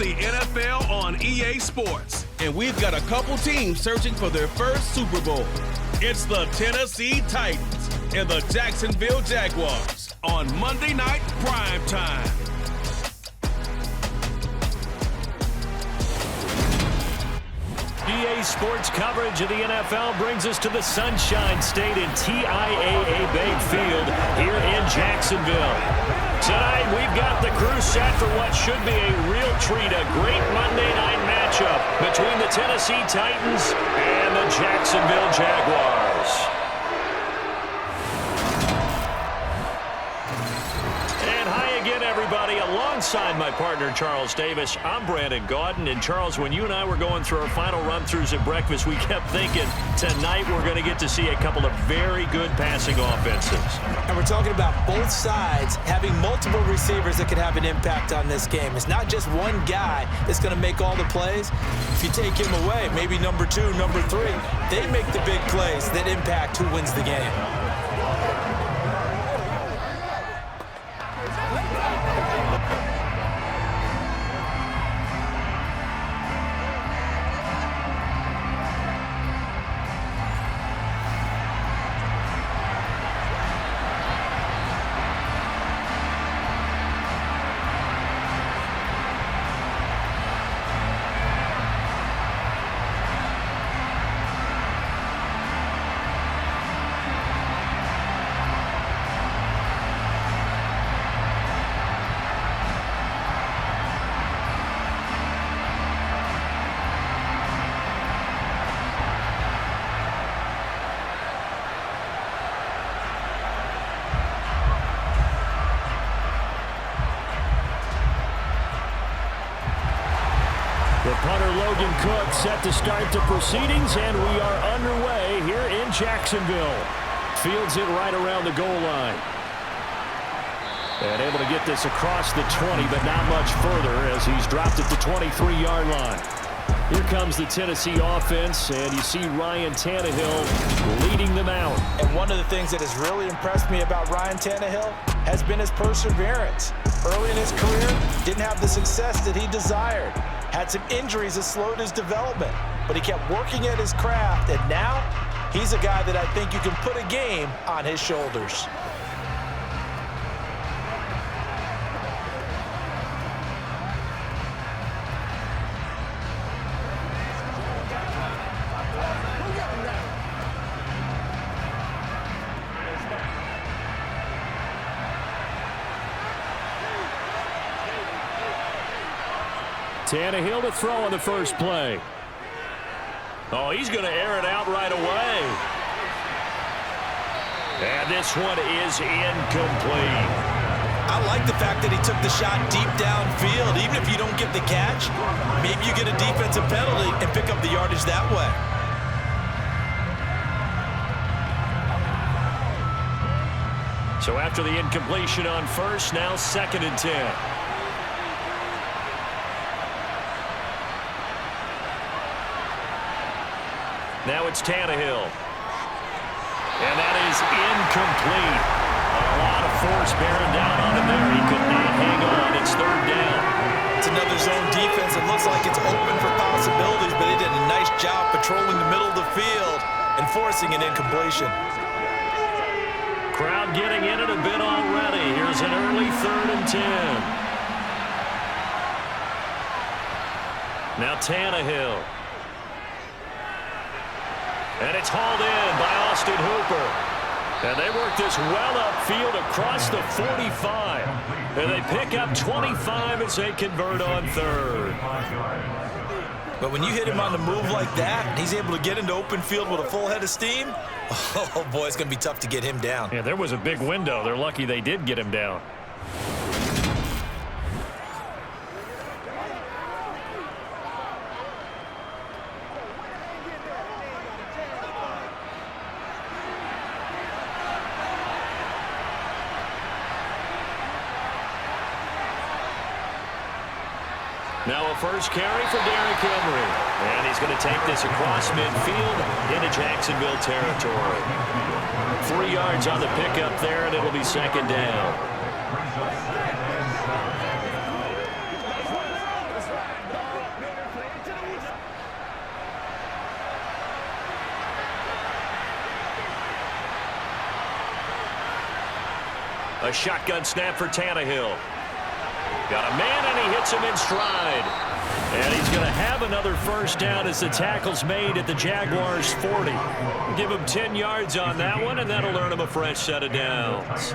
the NFL on EA Sports. And we've got a couple teams searching for their first Super Bowl. It's the Tennessee Titans and the Jacksonville Jaguars on Monday Night Prime Time. EA Sports coverage of the NFL brings us to the Sunshine State in TIAA Bank Field here in Jacksonville. Tonight, we've got the crew set for what should be a real treat, a great Monday night matchup between the Tennessee Titans and the Jacksonville Jaguars. And hi again, everybody. Alongside my partner, Charles Davis, I'm Brandon Gaudin. And Charles, when you and I were going through our final run-throughs at breakfast, we kept thinking tonight we're going to get to see a couple of very good passing offenses. And we're talking about both sides having multiple receivers that could have an impact on this game. It's not just one guy that's going to make all the plays. If you take him away, maybe number 2, number 3, they make the big plays that impact who wins the game. Set to start the proceedings, and we are underway here in Jacksonville. Fields it right around the goal line. And able to get this across the 20, but not much further as he's dropped at the 23-yard line. Here comes the Tennessee offense, and you see Ryan Tannehill leading them out. And one of the things that has really impressed me about Ryan Tannehill has been his perseverance. Early in his career, didn't have the success that he desired. Had some injuries that slowed his development, but he kept working at his craft, and now he's a guy that I think you can put a game on his shoulders. Tannehill to throw on the first play. Oh, he's going to air it out right away. And this one is incomplete. I like the fact that he took the shot deep downfield. Even if you don't get the catch, maybe you get a defensive penalty and pick up the yardage that way. So after the incompletion on first, now 2nd and 10. Now it's Tannehill. And that is incomplete. A lot of force bearing down on him there. He could not hang on. It's 3rd down. It's another zone defense. It looks like it's open for possibilities, but they did a nice job patrolling the middle of the field and forcing an incompletion. Crowd getting in it a bit already. Here's an early 3rd and 10. Now Tannehill. And it's hauled in by Austin Hooper. And they work this well upfield across the 45. And they pick up 25 as they convert on 3rd. But when you hit him on the move like that, and he's able to get into open field with a full head of steam, oh boy, it's going to be tough to get him down. Yeah, there was a big window. They're lucky they did get him down. Now a first carry for Derrick Henry. And he's going to take this across midfield into Jacksonville territory. 3 yards on the pickup there, and it'll be 2nd down. A shotgun snap for Tannehill. Got a man, and he hits him in stride. And he's going to have another first down as the tackle's made at the Jaguars' 40. Give him 10 yards on that one, and that'll earn him a fresh set of downs.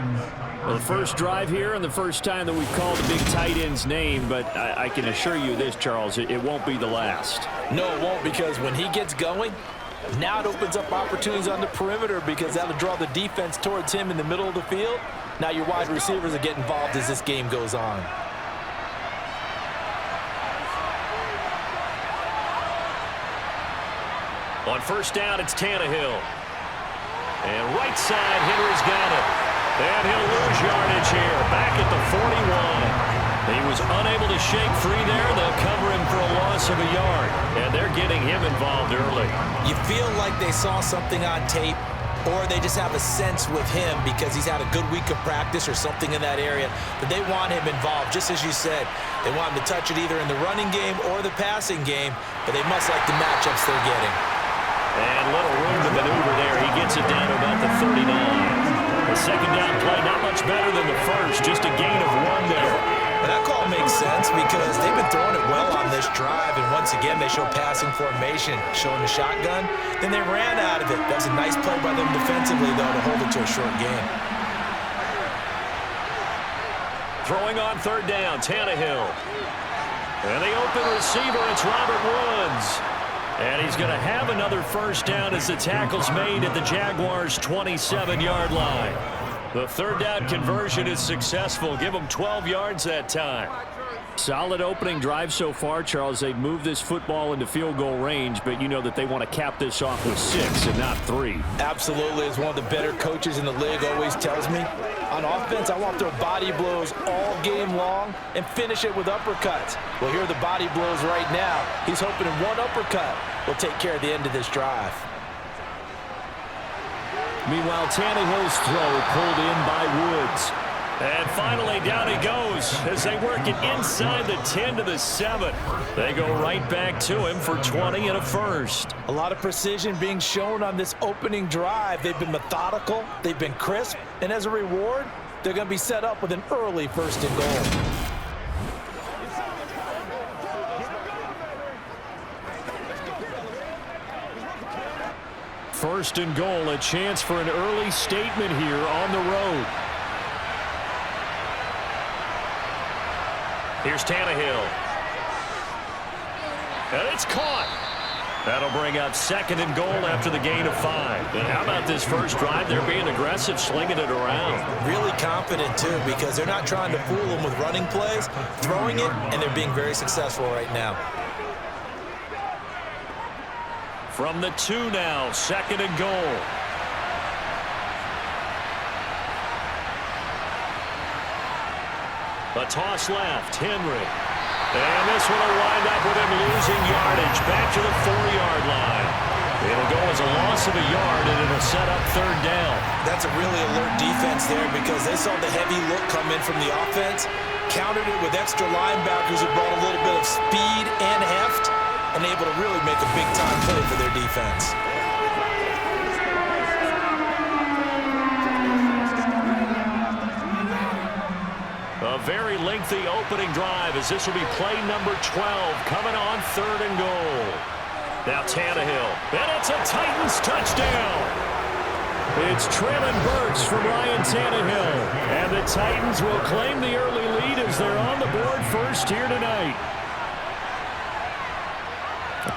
Well, the first drive here and the first time that we've called the big tight end's name, but I can assure you this, Charles, it won't be the last. No, it won't, because when he gets going, now it opens up opportunities on the perimeter because that'll draw the defense towards him in the middle of the field. Now your wide receivers will get involved as this game goes on. On first down, it's Tannehill. And right side, Henry's got it. And he'll lose yardage here, back at the 41. He was unable to shake free there. They'll cover him for a loss of a yard. And they're getting him involved early. You feel like they saw something on tape, or they just have a sense with him because he's had a good week of practice or something in that area, that they want him involved. Just as you said, they want him to touch it either in the running game or the passing game, but they must like the matchups they're getting. And little room to maneuver there. He gets it down to about the 39. The second down play, not much better than the first, just a gain of 1 there. And that call makes sense because they've been throwing it well on this drive, and once again they show passing formation, showing the shotgun. Then they ran out of it. That was a nice play by them defensively, though, to hold it to a short gain. Throwing on third down, Tannehill. And the open receiver, it's Robert Woods. And he's going to have another first down as the tackle's made at the Jaguars' 27-yard line. The third down conversion is successful. Give them 12 yards that time. Solid opening drive so far, Charles. They've moved this football into field goal range, but you know that they want to cap this off with 6 and not 3. Absolutely. As one of the better coaches in the league always tells me, on offense, I want to throw body blows all game long and finish it with uppercuts. Well, here are the body blows right now. He's hoping in one uppercut will take care of the end of this drive. Meanwhile, Tannehill's throw pulled in by Woods. And finally, down he goes as they work it inside the 10 to the 7. They go right back to him for 20 and a first. A lot of precision being shown on this opening drive. They've been methodical, they've been crisp, and as a reward, they're going to be set up with an early first and goal. First and goal, a chance for an early statement here on the road. Here's Tannehill. And it's caught. That'll bring up second and goal after the gain of 5. And how about this first drive? They're being aggressive, slinging it around. Really confident, too, because they're not trying to fool them with running plays, throwing it, and they're being very successful right now. From the 2 now, second and goal. A toss left, Henry. And this one will wind up with him losing yardage back to the 4-yard line. It'll go as a loss of a yard, and it'll set up third down. That's a really alert defense there because they saw the heavy look come in from the offense, countered it with extra linebackers who brought a little bit of speed and heft, and able to really make a big-time play for their defense. A very lengthy opening drive as this will be play number 12 coming on third and goal. Now Tannehill, and it's a Titans touchdown. It's Treylon Burks from Ryan Tannehill, and the Titans will claim the early lead as they're on the board first here tonight.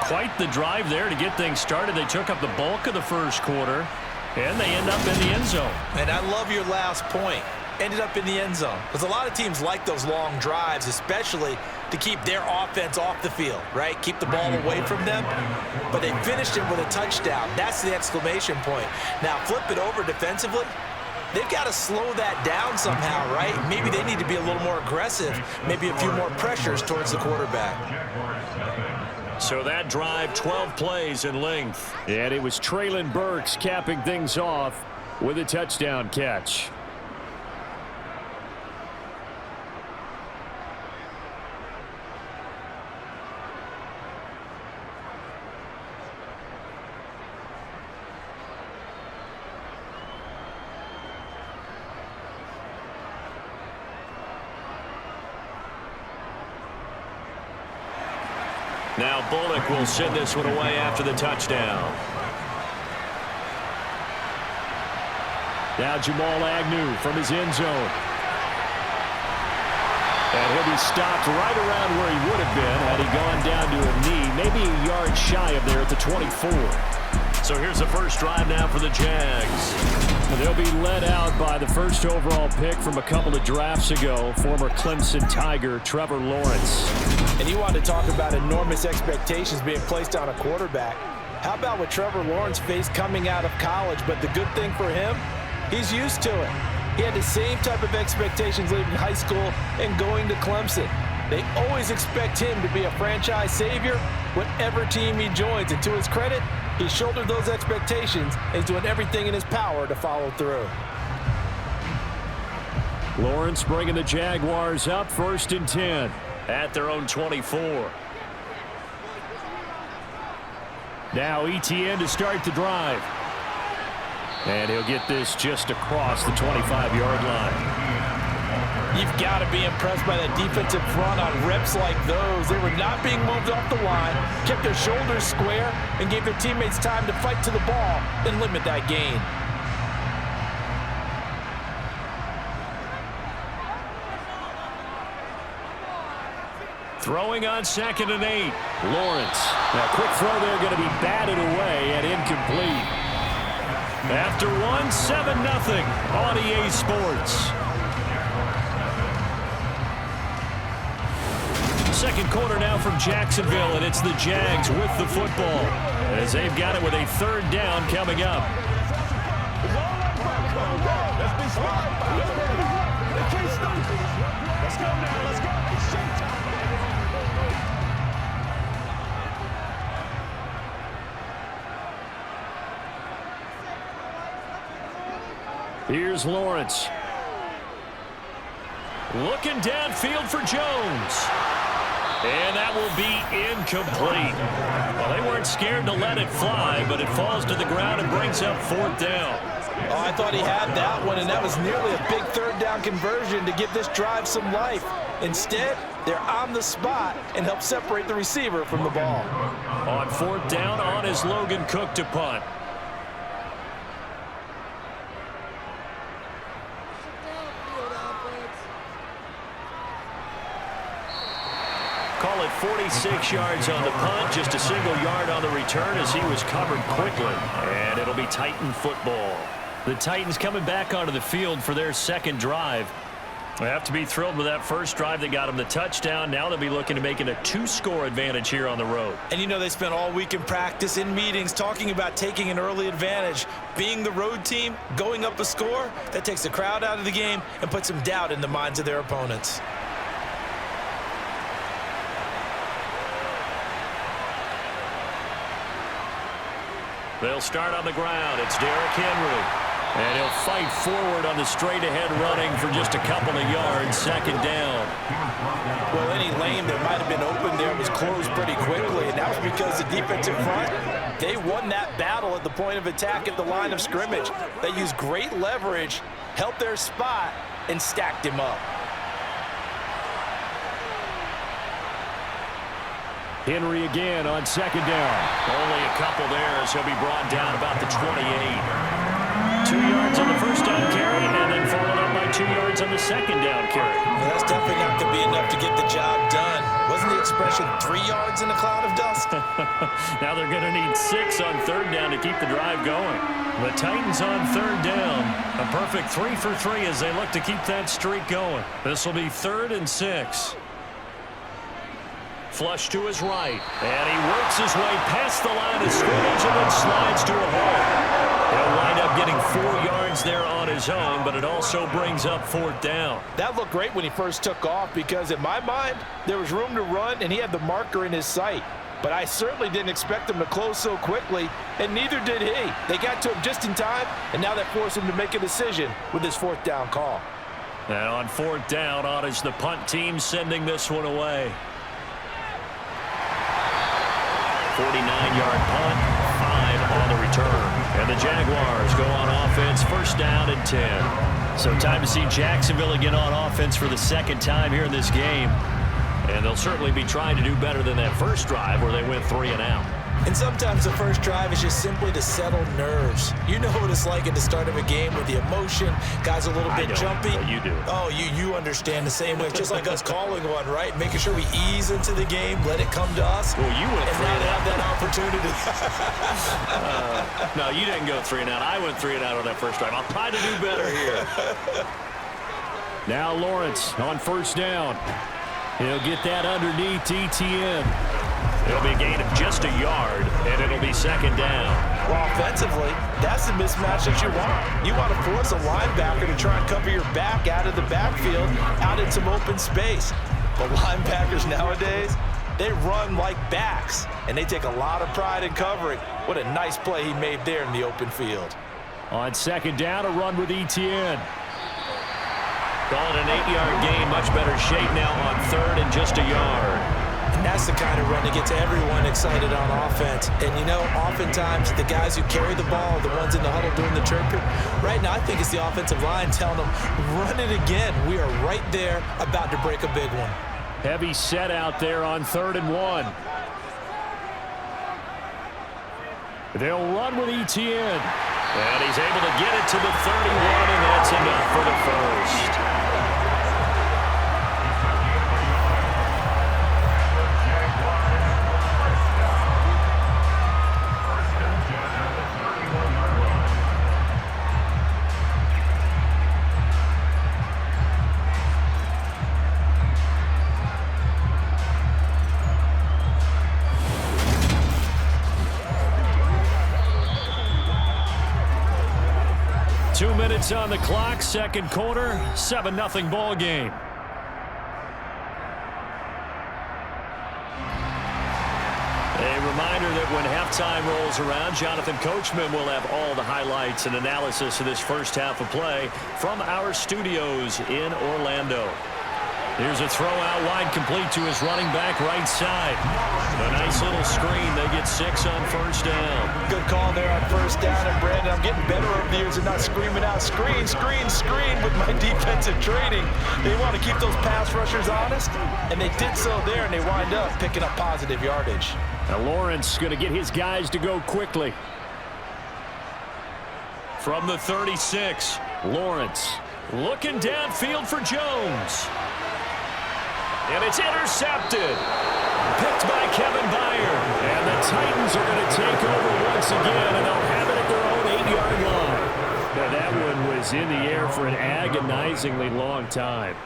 Quite the drive there to get things started. They took up the bulk of the first quarter, and they end up in the end zone. And I love your last point. Ended up in the end zone. Because a lot of teams like those long drives, especially to keep their offense off the field, right? Keep the ball away from them. But they finished it with a touchdown. That's the exclamation point. Now, flip it over defensively. They've got to slow that down somehow, right? Maybe they need to be a little more aggressive. Maybe a few more pressures towards the quarterback. So that drive, 12 plays in length. And it was Treylon Burks capping things off with a touchdown catch. Now Bullock will send this one away after the touchdown. Now Jamal Agnew from his end zone. And he'll be stopped right around where he would have been had he gone down to a knee, maybe a yard shy of there at the 24. So here's the first drive now for the Jags. They'll be led out by the first overall pick from a couple of drafts ago, former Clemson Tiger Trevor Lawrence. And you want to talk about enormous expectations being placed on a quarterback. How about what Trevor Lawrence faced coming out of college? But the good thing for him, he's used to it. He had the same type of expectations leaving high school and going to Clemson. They always expect him to be a franchise savior, whatever team he joins. And to his credit, he shouldered those expectations and he's doing everything in his power to follow through. Lawrence bringing the Jaguars up 1st and 10 at their own 24. Now ETN to start the drive. And he'll get this just across the 25-yard line. You've got to be impressed by that defensive front on reps like those. They were not being moved off the line, kept their shoulders square, and gave their teammates time to fight to the ball and limit that gain. Throwing on 2nd and 8. Lawrence. Now, quick throw there going to be batted away and incomplete. After 7-0 on EA Sports. Second quarter now from Jacksonville, and it's the Jags with the football as they've got it with a 3rd down coming up. Let's go now. Let's go. Here's Lawrence. Looking downfield for Jones. And that will be incomplete. Well, they weren't scared to let it fly, but it falls to the ground and brings up 4th down. Oh, I thought he had that one, and that was nearly a big 3rd down conversion to give this drive some life. Instead, they're on the spot and help separate the receiver from the ball. On 4th down, on is Logan Cook to punt. Call it 46 yards on the punt, just a single yard on the return as he was covered quickly. And it'll be Titan football. The Titans coming back onto the field for their 2nd drive. They have to be thrilled with that first drive that got them the touchdown. Now they'll be looking to make it a 2-score advantage here on the road. And you know they spent all week in practice, in meetings, talking about taking an early advantage. Being the road team, going up a score, that takes the crowd out of the game and puts some doubt in the minds of their opponents. They'll start on the ground. It's Derrick Henry. And he'll fight forward on the straight-ahead running for just a couple of yards. 2nd down. Well, any lane that might have been open there was closed pretty quickly, and that was because the defensive front, they won that battle at the point of attack at the line of scrimmage. They used great leverage, helped their spot, and stacked him up. Henry again on 2nd down. Only a couple there as he'll be brought down about the 28. 2 yards on the first down carry, and then followed up by 2 yards on the 2nd down carry. Well, that's definitely not going to be enough to get the job done. Wasn't the expression 3 yards in a cloud of dust? Now they're going to need 6 on 3rd down to keep the drive going. The Titans on 3rd down. A perfect 3 for 3 as they look to keep that streak going. This will be 3rd and 6. Flush to his right, and he works his way past the line of scrimmage and then slides to a hole. He'll wind up getting 4 yards there on his own, but it also brings up 4th down. That looked great when he first took off because, in my mind, there was room to run, and he had the marker in his sight. But I certainly didn't expect him to close so quickly, and neither did he. They got to him just in time, and now that forced him to make a decision with his 4th down call. And on 4th down, on is the punt team sending this one away. 49-yard punt, 5 on the return. And the Jaguars go on offense, 1st down and 10. So time to see Jacksonville again on offense for the 2nd time here in this game. And they'll certainly be trying to do better than that first drive where they went 3 and out. And sometimes the first drive is just simply to settle nerves. You know what it's like at the start of a game with the emotion. Guys a little bit jumpy. But you do. Oh, you understand the same way. It's just like us calling one, right? Making sure we ease into the game, let it come to us. Well, you went 3 and out. Have that opportunity. No, you didn't go 3 and out. I went 3 and out on that first drive. I'll try to do better here. Now Lawrence on first down. He'll get that underneath ETN. It'll be a gain of just a yard, and it'll be second down. Well, offensively, that's the mismatch that you want. You want to force a linebacker to try and cover your back out of the backfield, out in some open space. But linebackers nowadays, they run like backs, and they take a lot of pride in covering. What a nice play he made there in the open field. On second down, a run with ETN. Call it an 8-yard gain, much better shape now on third and just a yard. And that's the kind of run that gets everyone excited on offense. And, you know, oftentimes the guys who carry the ball are the ones in the huddle doing the chirping. Right now, I think it's the offensive line telling them, run it again. We are right there about to break a big one. Heavy set out there on 3rd and 1. They'll run with ETN. And he's able to get it to the 31, and that's enough for the first. 2 minutes on the clock, second quarter, 7-0 ball game. A reminder that when halftime rolls around, Jonathan Coachman will have all the highlights and analysis of this first half of play from our studios in Orlando. Here's a throw out wide, complete to his running back right side. A nice little screen. They get 6 on first down. Good call there on first down. And, Brandon, I'm getting better over the years and not screaming out, screen, screen, screen with my defensive training. They want to keep those pass rushers honest, and they did so there, and they wind up picking up positive yardage. Now Lawrence going to get his guys to go quickly. From the 36, Lawrence looking downfield for Jones. And it's intercepted. Picked by Kevin Byard. And the Titans are going to take over once again, and they'll have it at their own 8-yard line. Now that one was in the air for an agonizingly long time.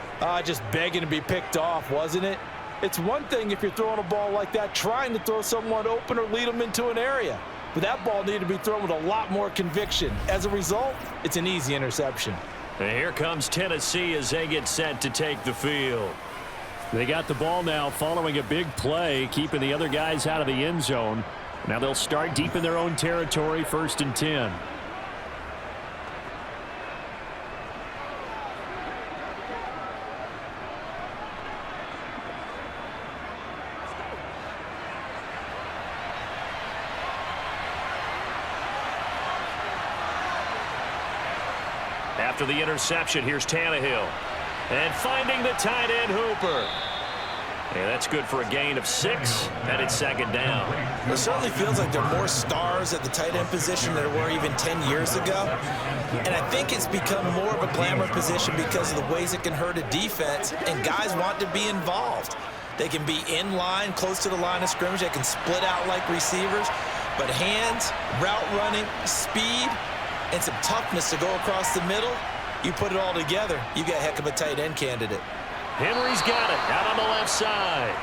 Just begging to be picked off, wasn't it? It's one thing if you're throwing a ball like that, trying to throw someone open or lead them into an area. But that ball needed to be thrown with a lot more conviction. As a result, it's an easy interception. And here comes Tennessee as they get set to take the field. They got the ball now following a big play, keeping the other guys out of the end zone. Now they'll start deep in their own territory, 1st and 10. After the interception, here's Tannehill. And finding the tight end Hooper. And that's good for a gain of 6, and it's second down. It certainly feels like there are more stars at the tight end position than there were even 10 years ago. And I think it's become more of a glamour position because of the ways it can hurt a defense, and guys want to be involved. They can be in line, close to the line of scrimmage. They can split out like receivers. But hands, route running, speed, and some toughness to go across the middle, you put it all together, you got a heck of a tight end candidate. Henry's got it out on the left side.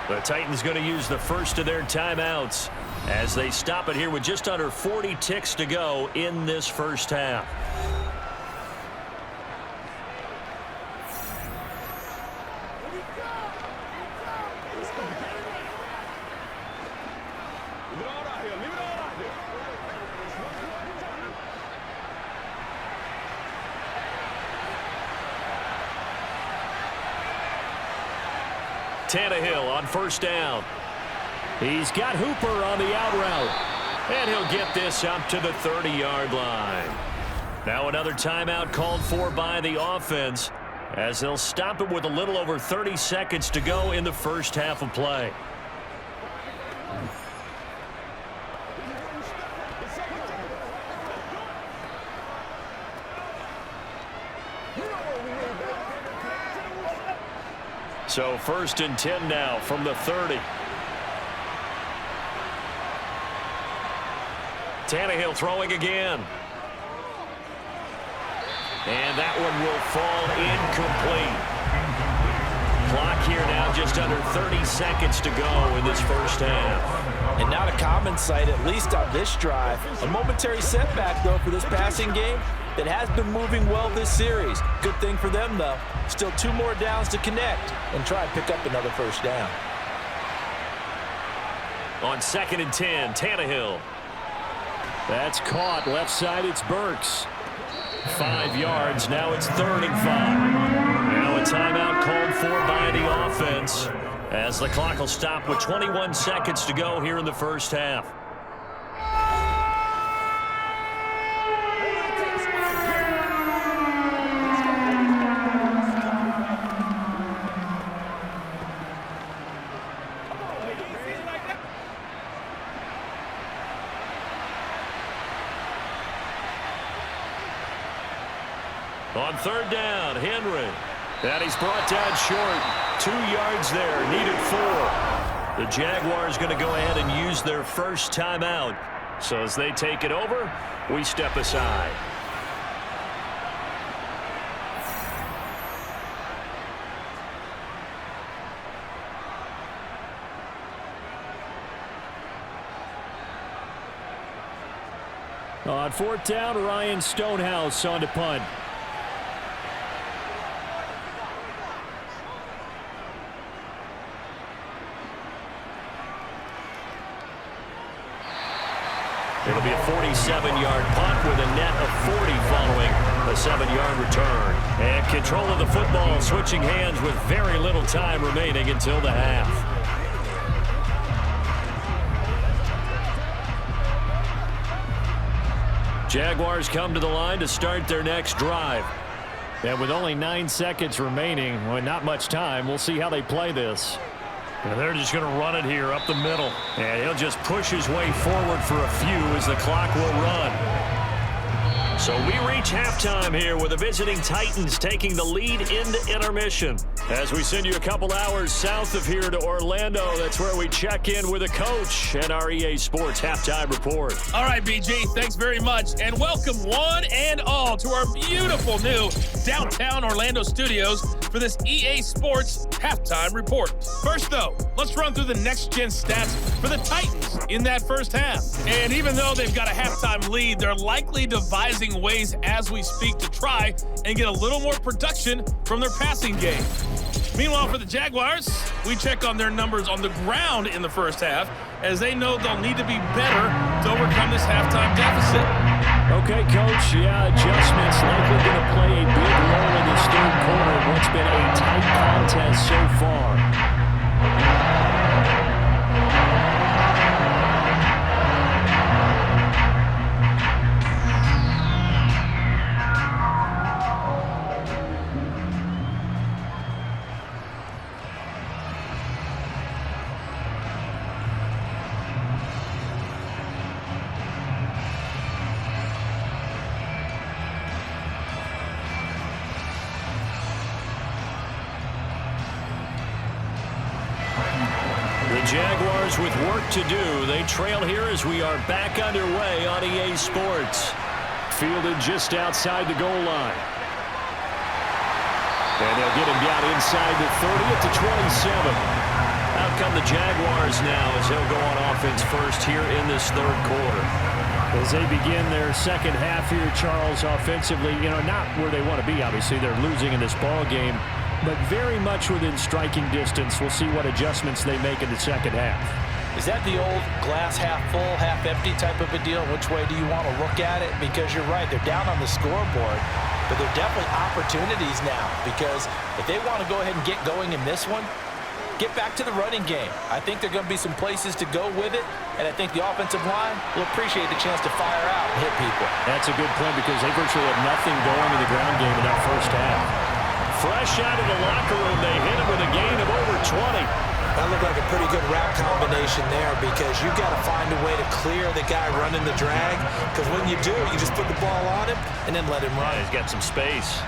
The Titans going to use the first of their timeouts as they stop it here with just under 40 ticks to go in this first half. Tannehill on first down. He's got Hooper on the out route. And he'll get this up to the 30-yard line. Now another timeout called for by the offense. as they'll stop it with a little over 30 seconds to go in the first half of play. So 1st and 10 now from the 30. Tannehill throwing again. And that one will fall incomplete. Clock here now just under 30 seconds to go in this first half. And not a common sight, at least on this drive. A momentary setback, though, for this passing game that has been moving well this series. Good thing for them, though. Still 2 more downs to connect and try and pick up another first down. On 2nd and 10, Tannehill. That's caught. Left side, it's Burks. 5 yards. Now it's 3rd and 5. Now a timeout called for by the offense as the clock will stop with 21 seconds to go here in the first half. On 3rd down, Henry. And he's brought down short. 2 yards there, needed 4. The Jaguars going to go ahead and use their first timeout. So as they take it over, we step aside. On 4th down, Ryan Stonehouse on to punt. It'll be a 47-yard punt with a net of 40 following a 7-yard return. And control of the football switching hands with very little time remaining until the half. Jaguars come to the line to start their next drive. And with only 9 seconds remaining, well, not much time, we'll see how they play this. And they're just going to run it here up the middle. And he'll just push his way forward for a few as the clock will run. So we reach halftime here with the visiting Titans taking the lead into intermission. As we send you a couple hours south of here to Orlando, that's where we check in with a coach and our EA Sports Halftime Report. All right, BG, thanks very much. And welcome one and all to our beautiful new downtown Orlando studios for this EA Sports Halftime Report. First, though, let's run through the next-gen stats for the Titans in that first half. And even though they've got a halftime lead, they're likely devising ways as we speak to try and get a little more production from their passing game. Meanwhile, for the Jaguars, we check on their numbers on the ground in the first half, as they know they'll need to be better to overcome this halftime deficit. Okay, Coach, adjustments likely going to play a big role in this third quarter of what's been a tight contest so far. Jaguars with work to do. They trail here as we are back underway on EA Sports. Fielded just outside the goal line. And they'll get him down inside the 30 at the 27. Out come the Jaguars now as they'll go on offense first here in this third quarter. As they begin their second half here, Charles, offensively, not where they want to be, obviously. They're losing in this ball game, but very much within striking distance. We'll see what adjustments they make in the second half. Is that the old glass half full, half empty type of a deal? Which way do you want to look at it? Because you're right, they're down on the scoreboard, but they're definitely opportunities now, because if they want to go ahead and get going in this one, get back to the running game. I think there are going to be some places to go with it, and I think the offensive line will appreciate the chance to fire out and hit people. That's a good point, because they virtually have nothing going in the ground game in that first half. fresh out of the locker room. They hit him with a gain of over 20. That looked like a pretty good route combination there because you got to find a way to clear the guy running the drag, because when you do, you just put the ball on him and then let him run. Yeah, he's got some space.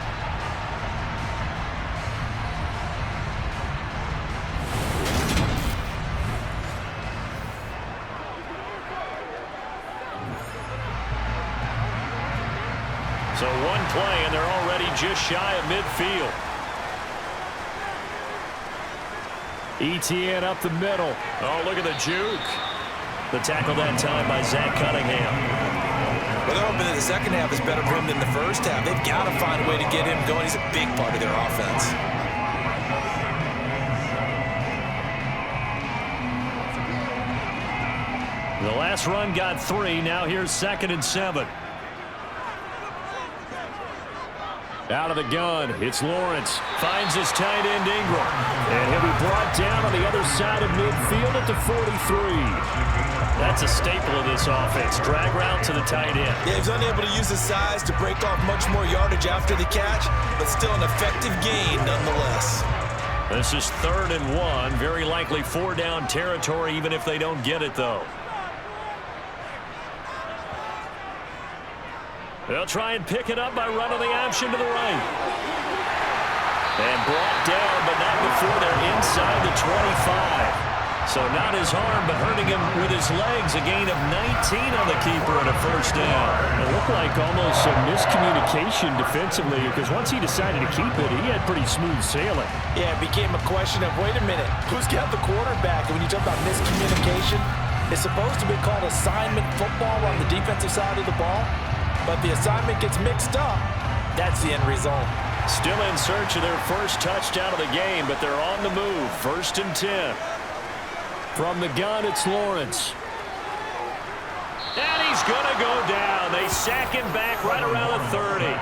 So one play, and they're already just shy of midfield. ETN up the middle. Oh, look at the juke. The tackle that time by Zach Cunningham. Well, they're hoping that the second half is better for him than the first half. They've got to find a way to get him going. He's a big part of their offense. The last run got 3. Now here's 2nd and 7. Out of the gun, it's Lawrence. Finds his tight end, Ingram. And he'll be brought down on the other side of midfield at the 43. That's a staple of this offense. Drag route to the tight end. Yeah, he's unable to use his size to break off much more yardage after the catch, but still an effective gain nonetheless. This is 3rd and 1. Very likely 4-down territory, even if they don't get it, though. They'll try and pick it up by running the option to the right. And brought down, but not before they're inside the 25. So not his arm, but hurting him with his legs. A gain of 19 on the keeper and a 1st down. It looked like almost some miscommunication defensively, because once he decided to keep it, he had pretty smooth sailing. Yeah, it became a question of, wait a minute, who's got the quarterback? And when you talk about miscommunication, it's supposed to be called assignment football on the defensive side of the ball. But the assignment gets mixed up. That's the end result. Still in search of their first touchdown of the game, but they're on the move. 1st and 10. From the gun, it's Lawrence. And he's going to go down. They sack him back right around the 30.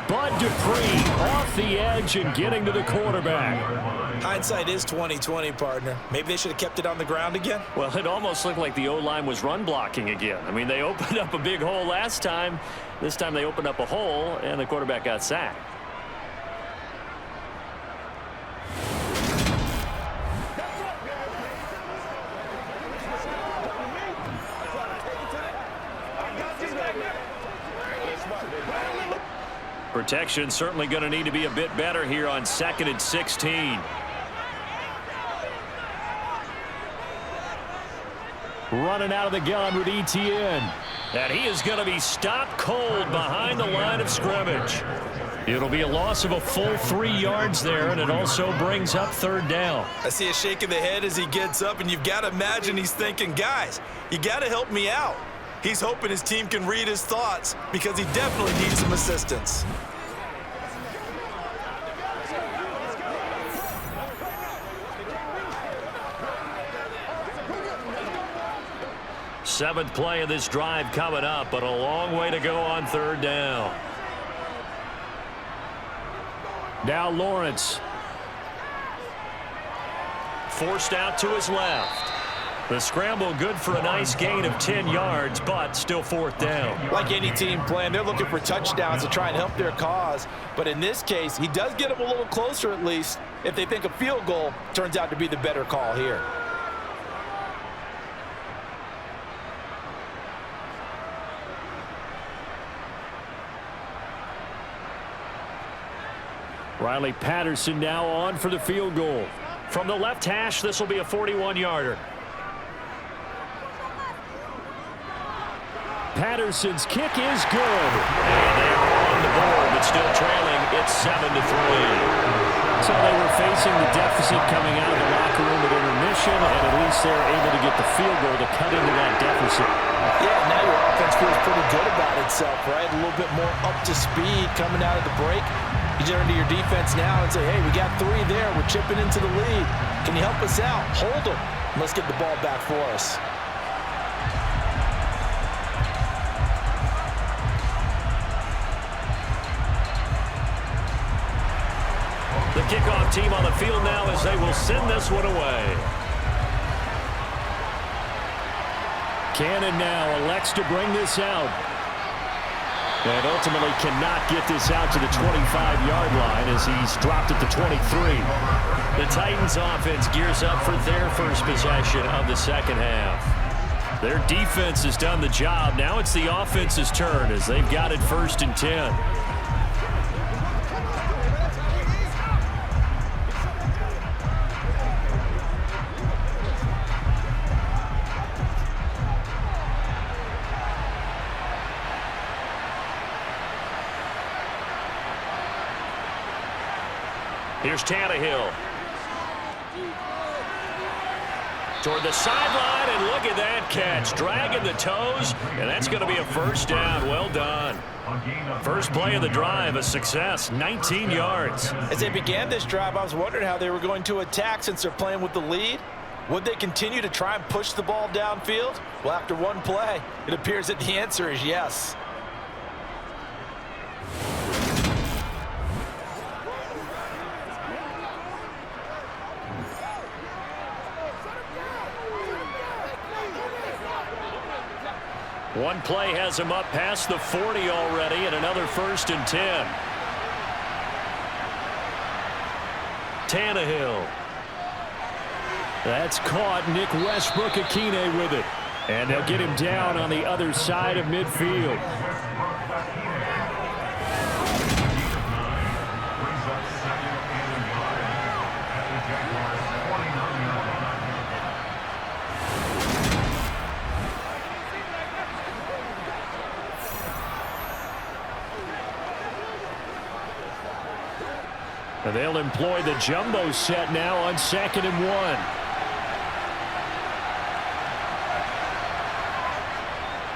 Bud Dupree off the edge and getting to the quarterback. Hindsight is 20/20, partner. Maybe they should have kept it on the ground again. Well, it almost looked like the O-line was run blocking again. I mean, they opened up a big hole last time. This time they opened up a hole, and the quarterback got sacked. Protection certainly going to need to be a bit better here on 2nd and 16. Running out of the gun with ETN. And he is going to be stopped cold behind the line of scrimmage. It'll be a loss of a full 3 yards there, and it also brings up 3rd down. I see a shake of the head as he gets up, and you've got to imagine he's thinking, guys, you got to help me out. He's hoping his team can read his thoughts because he definitely needs some assistance. Seventh play of this drive coming up, but a long way to go on 3rd down. Now Lawrence. Forced out to his left. The scramble good for a nice gain of 10 yards, but still 4th down. Like any team playing, they're looking for touchdowns to try and help their cause. But in this case, he does get them a little closer at least if they think a field goal turns out to be the better call here. Riley Patterson now on for the field goal. From the left hash, this will be a 41-yarder. Patterson's kick is good. And they are on the board, but still trailing. It's 7-3. So they were facing the deficit coming out of the locker room at intermission, and at least they're able to get the field goal to cut into that deficit. Yeah, now your offense feels pretty good about itself, right? A little bit more up to speed coming out of the break. You turn to your defense now and say, hey, we got 3 there. We're chipping into the lead. Can you help us out? Hold them. Let's get the ball back for us. The kickoff team on the field now as they will send this one away. Cannon now elects to bring this out. And ultimately cannot get this out to the 25-yard line as he's dropped at the 23. The Titans offense gears up for their first possession of the second half. Their defense has done the job. Now it's the offense's turn as they've got it 1st and 10. Here's Tannehill. Toward the sideline, and look at that catch. Dragging the toes, and that's going to be a first down. Well done. First play of the drive, a success, 19 yards. As they began this drive, I was wondering how they were going to attack since they're playing with the lead. Would they continue to try and push the ball downfield? Well, after one play, it appears that the answer is yes. One play has him up past the 40 already, and another 1st and 10. Tannehill. That's caught. Nick Westbrook-Akine with it. And they'll get him down on the other side of midfield. And they'll employ the jumbo set now on 2nd and 1.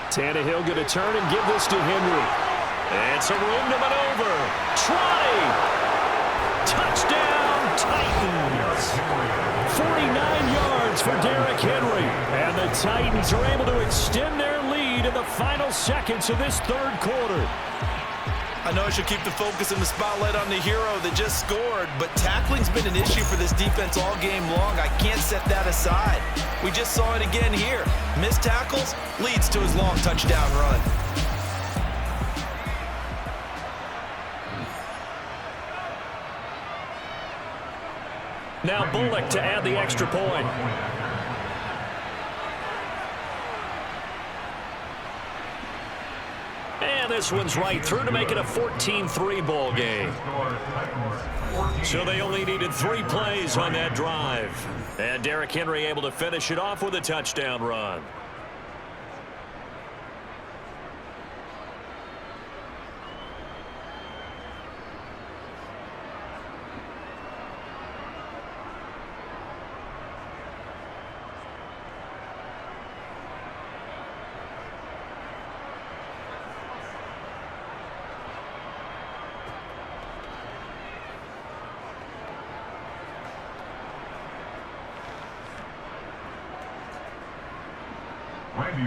Tannehill going to turn and give this to Henry. And some room to maneuver. Try. Touchdown, Titans. 49 yards for Derrick Henry. And the Titans are able to extend their lead in the final seconds of this 3rd quarter. I know I should keep the focus and the spotlight on the hero that just scored, but tackling's been an issue for this defense all game long. I can't set that aside. We just saw it again here. Missed tackles leads to his long touchdown run. Now Bullock to add the extra point. And this one's right through to make it a 14-3 ball game. So they only needed 3 plays on that drive. And Derrick Henry able to finish it off with a touchdown run.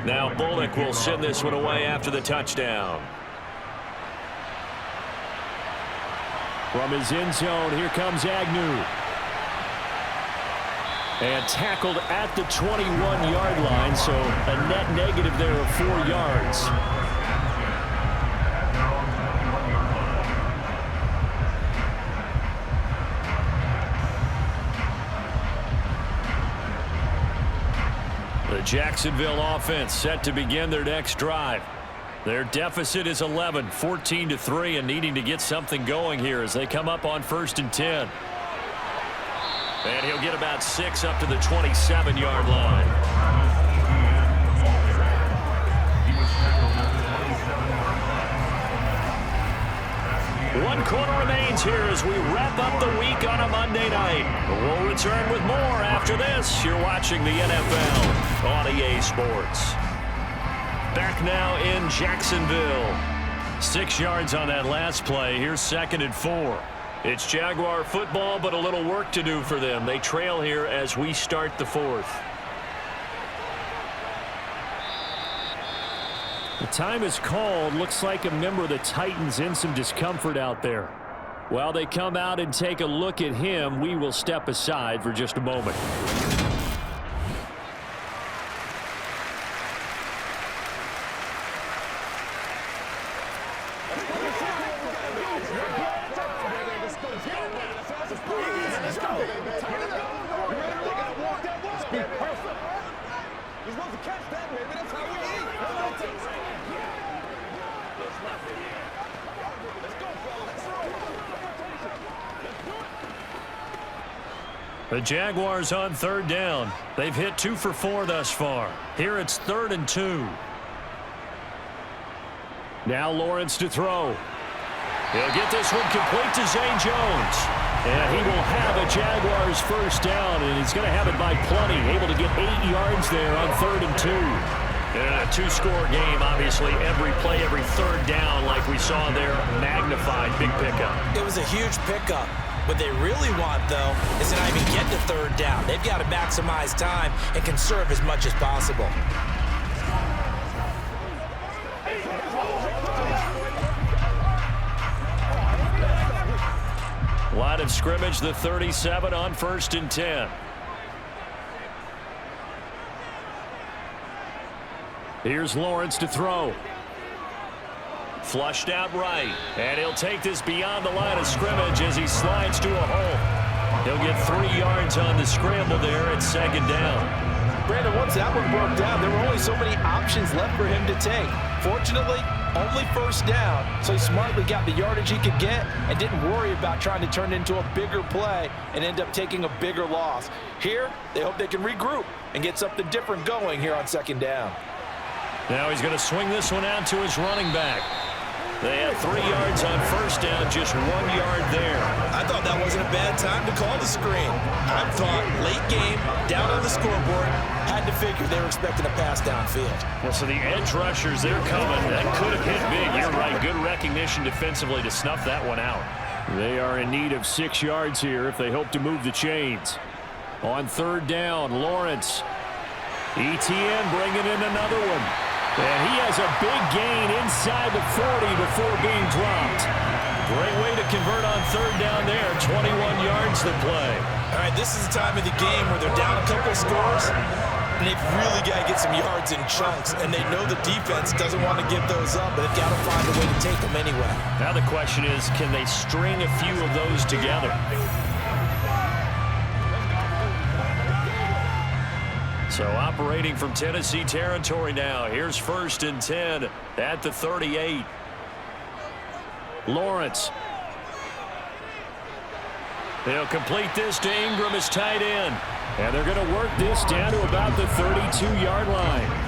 Now Bullock will send this one away after the touchdown. From his end zone, here comes Agnew. And tackled at the 21-yard line, so a net negative there of 4 yards. The Jacksonville offense set to begin their next drive. Their deficit is 11, 14-3, and needing to get something going here as they come up on 1st and 10. And he'll get about 6 up to the 27-yard line. 1 quarter remains here as we wrap up the week on a Monday night. We'll return with more after this. You're watching the NFL on EA Sports. Back now in Jacksonville. 6 yards on that last play. Here's 2nd and 4. It's Jaguar football, but a little work to do for them. They trail here as we start the 4th. The time is called. Looks like a member of the Titans in some discomfort out there. While they come out and take a look at him, we will step aside for just a moment. The Jaguars on third down. They've hit 2 for 4 thus far. Here it's 3rd and 2. Now Lawrence to throw. He'll get this one complete to Zay Jones. And he will have a Jaguars first down, and he's going to have it by plenty. Able to get 8 yards there on 3rd and 2. And in a 2-score game, obviously, every play, every third down, like we saw there, magnified, big pickup. It was a huge pickup. What they really want, though, is to not even get to third down. They've got to maximize time and conserve as much as possible. Line of scrimmage, the 37 on 1st and 10. Here's Lawrence to throw. Flushed out right. And he'll take this beyond the line of scrimmage as he slides to a hole. He'll get 3 yards on the scramble there at 2nd down. Brandon, once that one broke down, there were only so many options left for him to take. Fortunately, only first down, so he smartly got the yardage he could get and didn't worry about trying to turn it into a bigger play and end up taking a bigger loss. Here, they hope they can regroup and get something different going here on 2nd down. Now he's going to swing this one out to his running back. They had 3 yards on first down, just 1 yard there. I thought that wasn't a bad time to call the screen. I thought late game, down on the scoreboard, had to figure they were expecting a pass downfield. Well, so the edge rushers, they're coming. That could have hit big. You're right. Good recognition defensively to snuff that one out. They are in need of 6 yards here if they hope to move the chains. On 3rd down, Lawrence. ETN bringing in another one. And he has a big gain inside the 40 before being dropped. Great way to convert on 3rd down there. 21 yards to play. All right, this is the time of the game where they're down a couple scores, and they've really got to get some yards in chunks, and they know the defense doesn't want to give those up, but they've got to find a way to take them anyway. Now the question is, can they string a few of those together? So operating from Tennessee territory now. Here's 1st and 10 at the 38. Lawrence. They'll complete this to Ingram as tight end. And they're going to work this down to about the 32-yard line.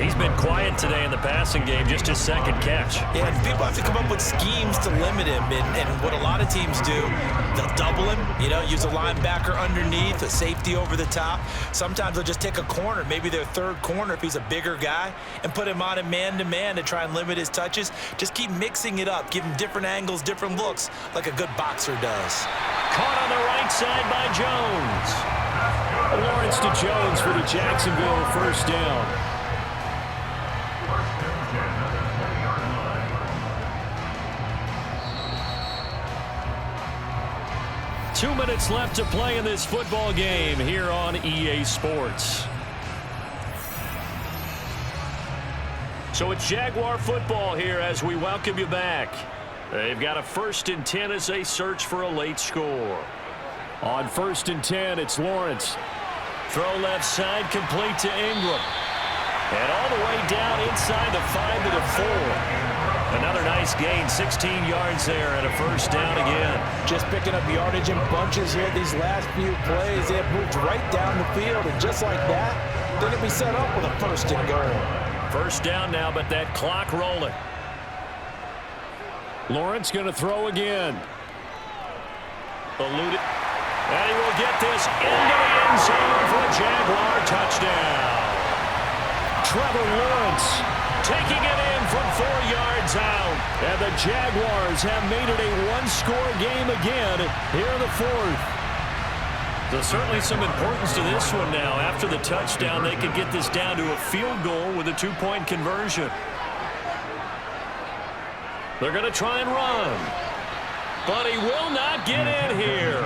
He's been quiet today in the passing game, just his 2nd catch. Yeah, people have to come up with schemes to limit him, and what a lot of teams do, they'll double him, use a linebacker underneath, a safety over the top. Sometimes they'll just take a corner, maybe their 3rd corner if he's a bigger guy, and put him on a man-to-man to try and limit his touches. Just keep mixing it up, give him different angles, different looks, like a good boxer does. Caught on the right side by Jones. Lawrence to Jones for the Jacksonville first down. Two minutes left to play in this football game here on EA Sports. So it's Jaguar football here as we welcome you back. They've got a 1st and 10 as they search for a late score. On 1st and 10, it's Lawrence. Throw left side, complete to Ingram. And all the way down inside the 5 to the 4. Another nice gain, 16 yards there and a first down again. Just picking up yardage in bunches here these last few plays. They have moved right down the field, and just like that, they're going to be set up with a 1st and goal. First down now, but that clock rolling. Lawrence going to throw again. Eluded. And he will get this into the end zone for a Jaguar touchdown. Trevor Lawrence taking it in from 4 yards out. And the Jaguars have made it a one-score game again here in the 4th. So certainly some importance to this one now. After the touchdown, they could get this down to a field goal with a 2-point conversion. They're going to try and run. but he will not get in here.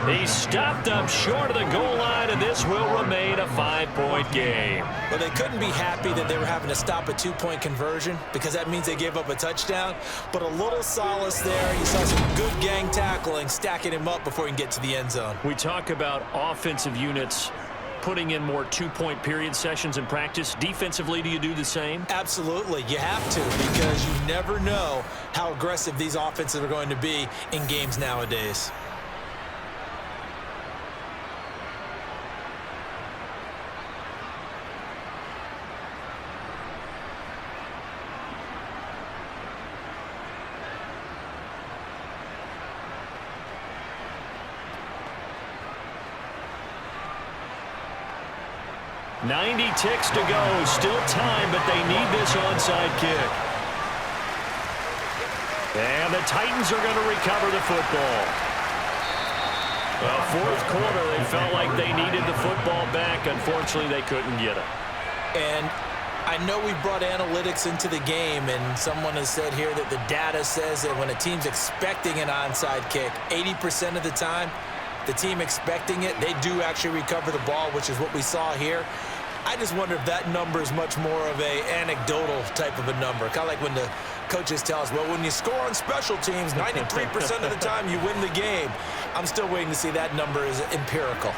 He stopped up short of the goal line, and this will remain a 5-point game. Well, they couldn't be happy that they were having to stop a 2-point conversion because that means they gave up a touchdown. But a little solace there. You saw some good gang tackling, stacking him up before he can get to the end zone. We talk about offensive units putting in more 2-point period sessions in practice. Defensively, do you do the same? Absolutely. You have to, because you never know how aggressive these offenses are going to be in games nowadays. .90 ticks to go. Still time, but they need this onside kick. And the Titans are going to recover the football. Fourth quarter, they felt like they needed the football back. Unfortunately, they couldn't get it. And I know we brought analytics into the game, and someone has said here that the data says that when a team's expecting an onside kick, 80% of the time, the team expecting it, they do actually recover the ball, which is what we saw here. I just wonder if that number is much more of a anecdotal type of a number. Kind of like when the coaches tell us, well, when you score on special teams, 93% of the time you win the game. I'm still waiting to see that number is empirical.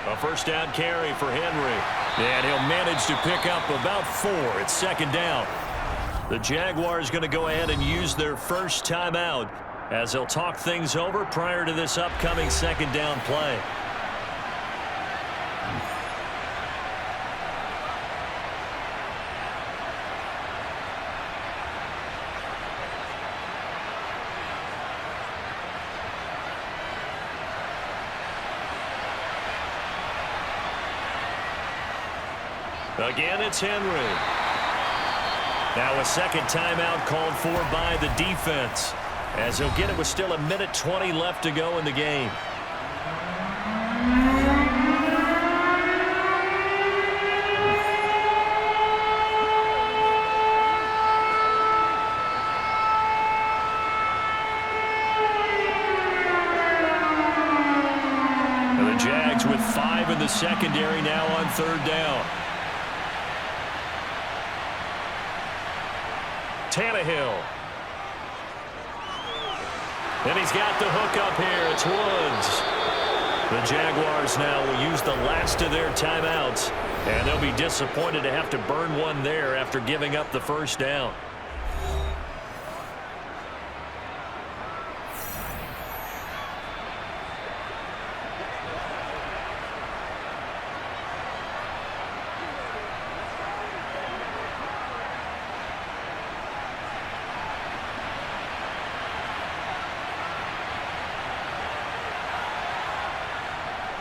A first down carry for Henry. And he'll manage to pick up about 4. It's second down. The Jaguars going to go ahead and use their first timeout as they'll talk things over prior to this upcoming second down play. Again, it's Henry. Now a second timeout called for by the defense, as he'll get it with still 1:20 left to go in the game. And the Jags with 5 in the secondary now on third down. Tannehill. And he's got the hook up here. It's Woods. The Jaguars now will use the last of their timeouts, and they'll be disappointed to have to burn one there after giving up the first down.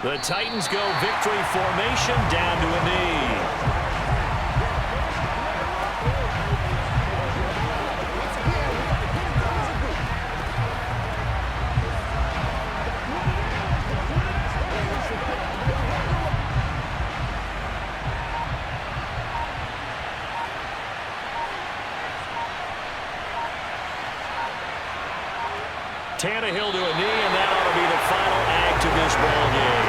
The Titans go victory formation down to a knee. Tannehill to a knee, and that ought to be the final act of this ball game.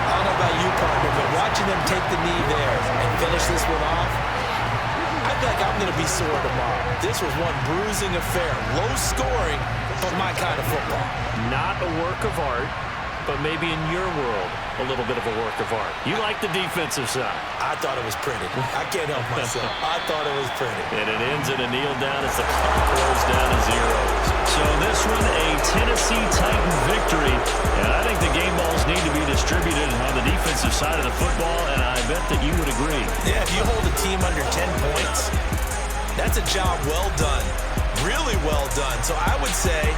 I don't know about you, partner, but watching them take the knee there and finish this one off, I feel like I'm going to be sore tomorrow. This was one bruising affair. Low scoring, but my kind of football. Not a work of art, but maybe in your world, a little bit of a work of art. You like the defensive side. I thought it was pretty. I can't help myself. I thought it was pretty. And it ends in a kneel down as the clock rolls down to 0. So this one, a Tennessee Titan victory. And I think the game balls need to be distributed on the defensive side of the football, and I bet that you would agree. Yeah, if you hold a team under 10 points, that's a job well done. Really well done. So I would say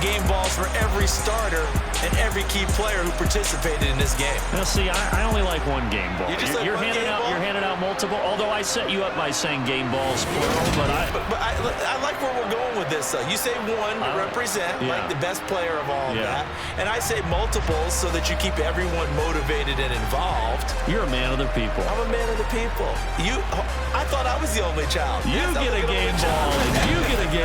game balls for every starter and every key player who participated in this game. Now, see, I only like one game ball. You're handing out multiple, although I set you up by saying game balls, plural, but I like where we're going with this. You say one to represent, like the best player of all of that, and I say multiples so that you keep everyone motivated and involved. You're a man of the people. I'm a man of the people. I thought I was the only child. You get a game ball, and you get a game